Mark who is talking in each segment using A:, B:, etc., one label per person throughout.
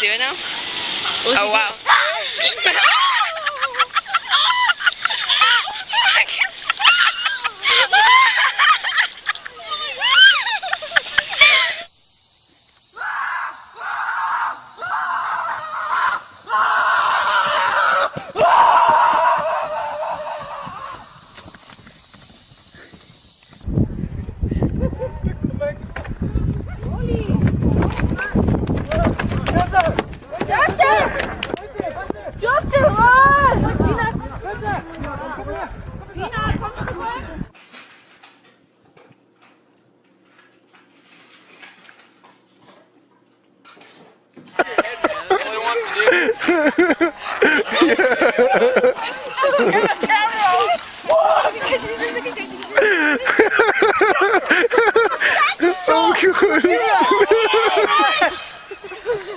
A: do it now? Oh, wow.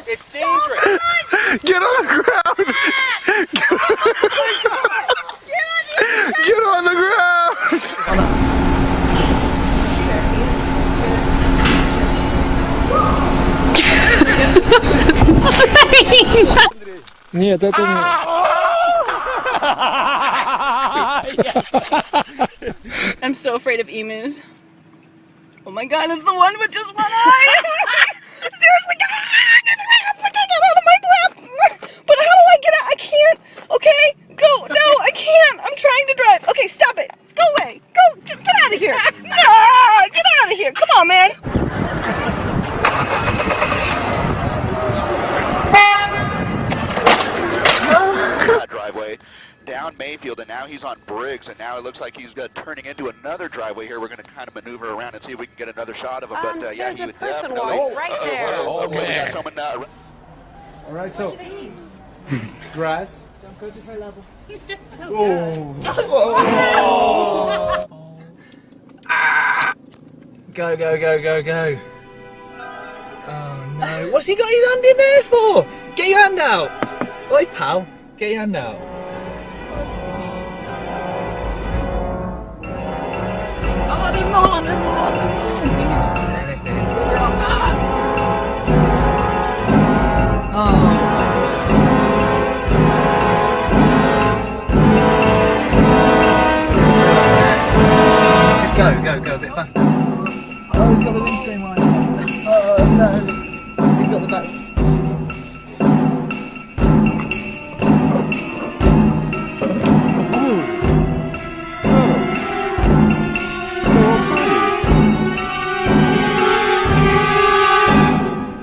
B: It's dangerous.
C: Get on the ground. Get on the ground. Нет, это не.
D: I'm so afraid of emus. Oh my god, it's the one with just one eye! Seriously, get out of my lap! But how do I get out? I can't! Okay, go! No, I can't! I'm trying to drive! Okay, stop it! Go away! Go! Get out of here! Ah, get out of here! Come on, man!
B: Driveway down Mayfield, and now he's on Briggs, and now it looks like he's turning into another driveway here. We're going to kind of maneuver around and see if we can get another shot of him. But yeah, he would definitely.
E: Right there.
B: Okay, we got someone.
C: All right, so grass.
E: Don't go to her level.
F: Go, go, go, go, go. Oh no. What's he got his hand in there for? Get your hand out. Oi, pal. Get your hand out. Oh, there's more, there's more, there's more. You're on that. Oh. Just go, go, go a bit faster. Oh, he's got the windscreen right. Oh no. He's got the back.